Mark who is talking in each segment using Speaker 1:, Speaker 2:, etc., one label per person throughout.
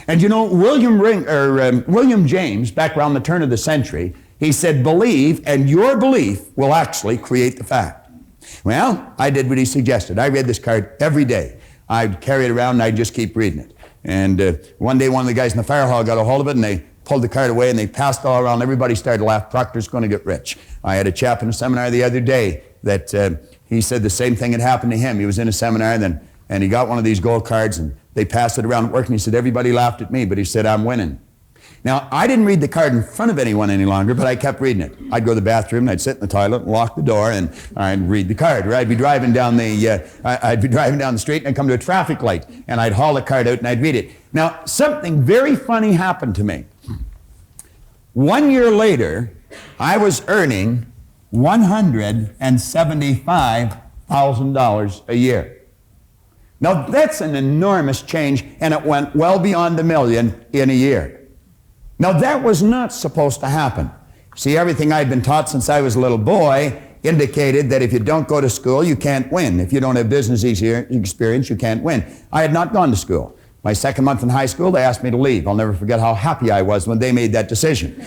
Speaker 1: And you know, William James, back around the turn of the century, he said, believe, and your belief will actually create the fact. Well, I did what he suggested. I read this card every day. I'd carry it around and I'd just keep reading it. And one day, one of the guys in the fire hall got a hold of it, and they pulled the card away, and they passed it all around. Everybody started to laugh. Proctor's going to get rich. I had a chap in a seminar the other day that he said the same thing had happened to him. He was in a seminar, and he got one of these gold cards, and they passed it around at work, and he said, everybody laughed at me, but he said, I'm winning. Now, I didn't read the card in front of anyone any longer, but I kept reading it. I'd go to the bathroom, and I'd sit in the toilet and lock the door, and I'd read the card. Or I'd be driving down the street, and I'd come to a traffic light, and I'd haul the card out, and I'd read it. Now, something very funny happened to me. 1 year later, I was earning $175,000 a year. Now, that's an enormous change, and it went well beyond $1 million in a year. Now, that was not supposed to happen. See, everything I'd been taught since I was a little boy indicated that if you don't go to school, you can't win. If you don't have business experience, you can't win. I had not gone to school. My second month in high school, they asked me to leave. I'll never forget how happy I was when they made that decision.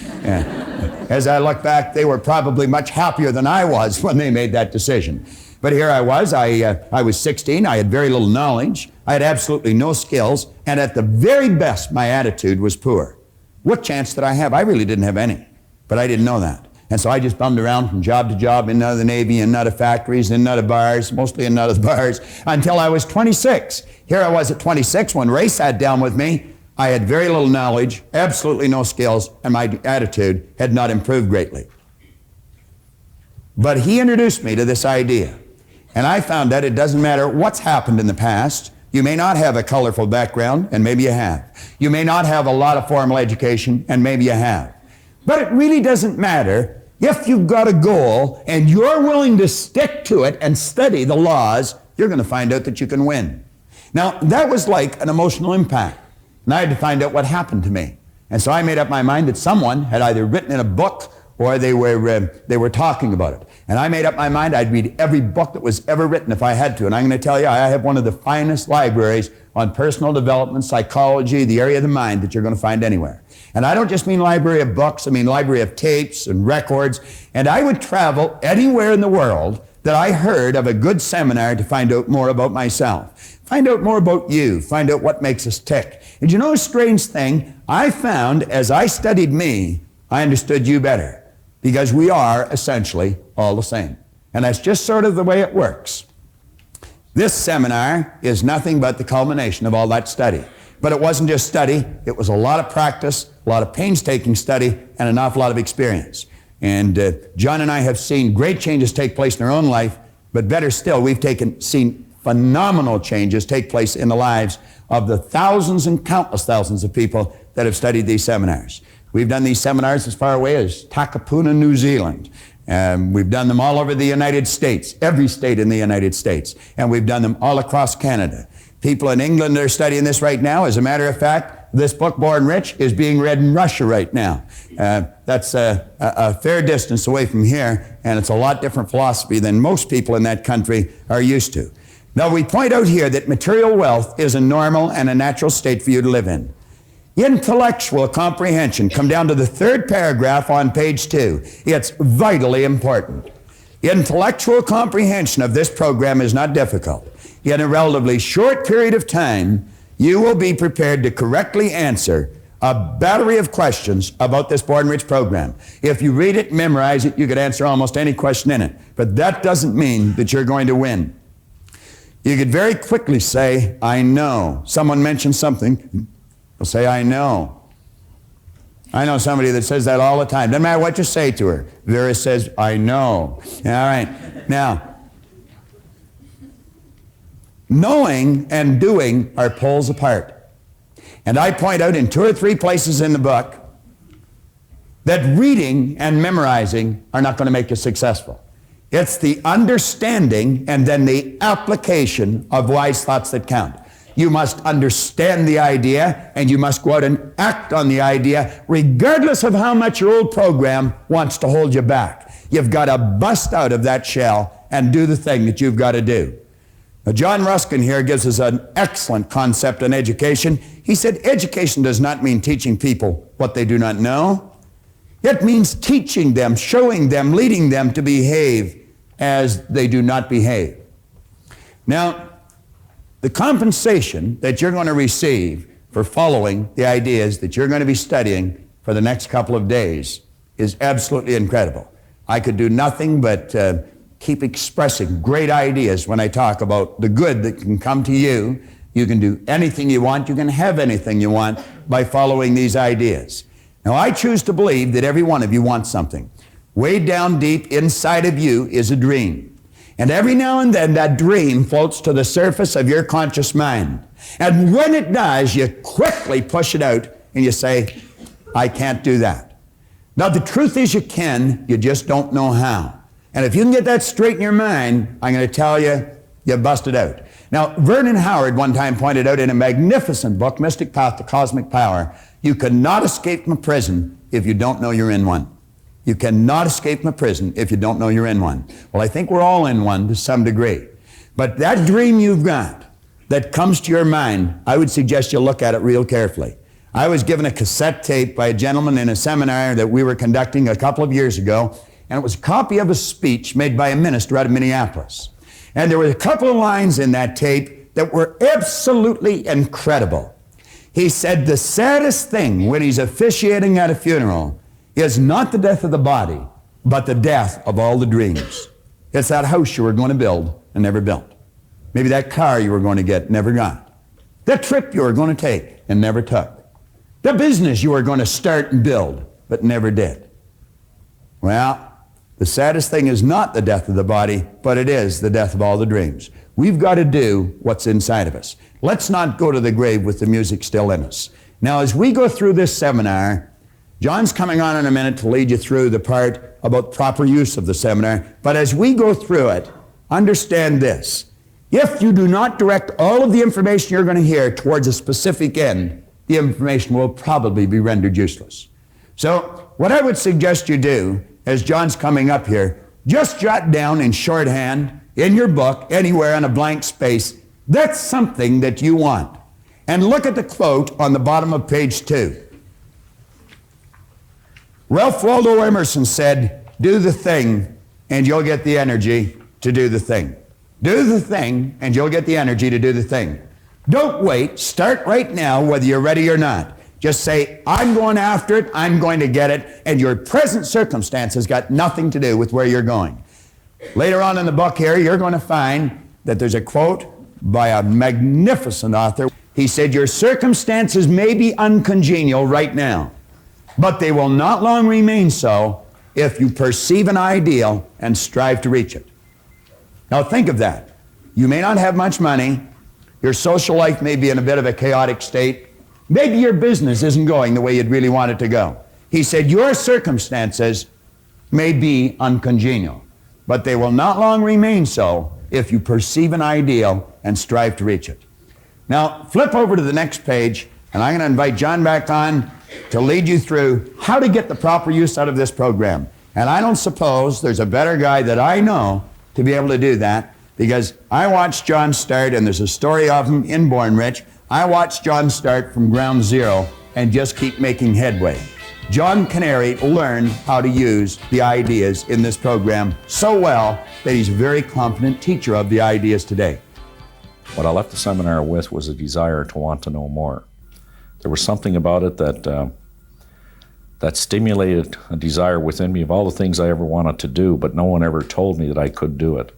Speaker 1: As I look back, they were probably much happier than I was when they made that decision. But here I was. I was 16. I had very little knowledge. I had absolutely no skills. And at the very best, my attitude was poor. What chance did I have? I really didn't have any. But I didn't know that. And so I just bummed around from job to job, in and out of the Navy, in and out of factories, in and out of bars, mostly in and out of the bars, until I was 26. Here I was at 26 when Ray sat down with me. I had very little knowledge, absolutely no skills, and my attitude had not improved greatly. But he introduced me to this idea. And I found that it doesn't matter what's happened in the past. You may not have a colorful background, and maybe you have. You may not have a lot of formal education, and maybe you have. But it really doesn't matter if you've got a goal and you're willing to stick to it and study the laws, you're going to find out that you can win. Now, that was like an emotional impact. And I had to find out what happened to me. And so I made up my mind that someone had either written in a book or they were talking about it. And I made up my mind I'd read every book that was ever written if I had to. And I'm going to tell you, I have one of the finest libraries on personal development, psychology, the area of the mind that you're going to find anywhere. And I don't just mean library of books, I mean library of tapes and records. And I would travel anywhere in the world that I heard of a good seminar to find out more about myself. Find out more about you. Find out what makes us tick. And you know a strange thing? I found as I studied me, I understood you better. Because we are essentially all the same. And that's just sort of the way it works. This seminar is nothing but the culmination of all that study. But it wasn't just study, it was a lot of practice, a lot of painstaking study, and an awful lot of experience. And John and I have seen great changes take place in our own life, but better still, we've seen phenomenal changes take place in the lives of the thousands and countless thousands of people that have studied these seminars. We've done these seminars as far away as Takapuna, New Zealand. We've done them all over the United States, every state in the United States. And we've done them all across Canada. People in England are studying this right now. As a matter of fact, this book, Born Rich, is being read in Russia right now. That's a fair distance away from here, and it's a lot different philosophy than most people in that country are used to. Now, we point out here that material wealth is a normal and a natural state for you to live in. Intellectual comprehension, come down to the third paragraph on page 2. It's vitally important. Intellectual comprehension of this program is not difficult. In a relatively short period of time, you will be prepared to correctly answer a battery of questions about this Born Rich program. If you read it, memorize it, you could answer almost any question in it. But that doesn't mean that you're going to win. You could very quickly say, I know. Someone mentions something, they'll say, I know. I know somebody that says that all the time. Doesn't matter what you say to her. Vera says, I know. All right. Now, knowing and doing are poles apart. And I point out in 2 or 3 places in the book that reading and memorizing are not going to make you successful. It's the understanding and then the application of wise thoughts that count. You must understand the idea, and you must go out and act on the idea, regardless of how much your old program wants to hold you back. You've got to bust out of that shell and do the thing that you've got to do. Now, John Ruskin here gives us an excellent concept on education. He said, education does not mean teaching people what they do not know. It means teaching them, showing them, leading them to behave as they do not behave. Now, the compensation that you're going to receive for following the ideas that you're going to be studying for the next couple of days is absolutely incredible. I could do nothing but keep expressing great ideas when I talk about the good that can come to you. You can do anything you want. You can have anything you want by following these ideas. Now, I choose to believe that every one of you wants something. Way down deep inside of you is a dream. And every now and then that dream floats to the surface of your conscious mind. And when it does, you quickly push it out and you say, I can't do that. Now, the truth is you can, you just don't know how. And if you can get that straight in your mind, I'm going to tell you, you busted out. Now, Vernon Howard one time pointed out in a magnificent book, Mystic Path to Cosmic Power, you cannot escape from a prison if you don't know you're in one. You cannot escape from a prison if you don't know you're in one. Well, I think we're all in one to some degree. But that dream you've got that comes to your mind, I would suggest you look at it real carefully. I was given a cassette tape by a gentleman in a seminar that we were conducting a couple of years ago, and it was a copy of a speech made by a minister out of Minneapolis. And there were a couple of lines in that tape that were absolutely incredible. He said the saddest thing when he's officiating at a funeral is not the death of the body, but the death of all the dreams. It's that house you were going to build and never built. Maybe that car you were going to get, never got. That trip you were going to take and never took. The business you were going to start and build, but never did. Well, the saddest thing is not the death of the body, but it is the death of all the dreams. We've got to do what's inside of us. Let's not go to the grave with the music still in us. Now, as we go through this seminar, John's coming on in a minute to lead you through the part about proper use of the seminar. But as we go through it, understand this. If you do not direct all of the information you're going to hear towards a specific end, the information will probably be rendered useless. So what I would suggest you do, as John's coming up here, just jot down in shorthand, in your book, anywhere on a blank space, that's something that you want. And look at the quote on the bottom of page 2. Ralph Waldo Emerson said, do the thing and you'll get the energy to do the thing. Do the thing and you'll get the energy to do the thing. Don't wait. Start right now whether you're ready or not. Just say, I'm going after it, I'm going to get it, and your present circumstance has got nothing to do with where you're going. Later on in the book here, you're going to find that there's a quote by a magnificent author. He said, your circumstances may be uncongenial right now, but they will not long remain so if you perceive an ideal and strive to reach it. Now think of that. You may not have much money. Your social life may be in a bit of a chaotic state. Maybe your business isn't going the way you'd really want it to go. He said, your circumstances may be uncongenial, but they will not long remain so if you perceive an ideal and strive to reach it. Now, flip over to the next page, and I'm going to invite John back on to lead you through how to get the proper use out of this program. And I don't suppose there's a better guy that I know to be able to do that, because I watched John start, and there's a story of him in Born Rich. I watched John start from ground zero and just keep making headway. John Canary learned how to use the ideas in this program so well that he's a very competent teacher of the ideas today.
Speaker 2: What I left the seminar with was a desire to want to know more. There was something about it that stimulated a desire within me of all the things I ever wanted to do, but no one ever told me that I could do it.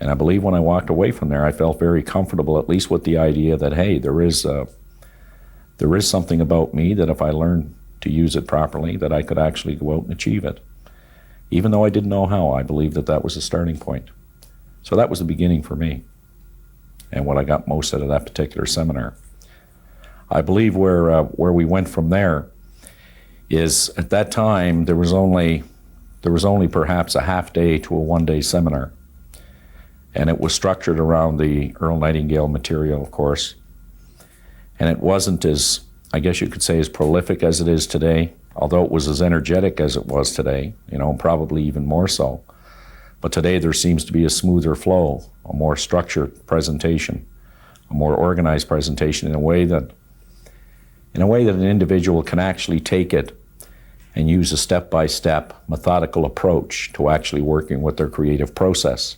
Speaker 2: And I believe when I walked away from there, I felt very comfortable, at least with the idea that, hey, there is something about me that if I learned to use it properly, that I could actually go out and achieve it. Even though I didn't know how, I believed that that was a starting point. So that was the beginning for me, and what I got most out of that particular seminar. I believe where we went from there is, at that time, there was only perhaps a half day to a one-day seminar. And it was structured around the Earl Nightingale material, of course. And it wasn't as, I guess you could say, as prolific as it is today, although it was as energetic as it was today, probably even more so. But today there seems to be a smoother flow, a more structured presentation, a more organized presentation in a way that an individual can actually take it and use a step-by-step methodical approach to actually working with their creative process.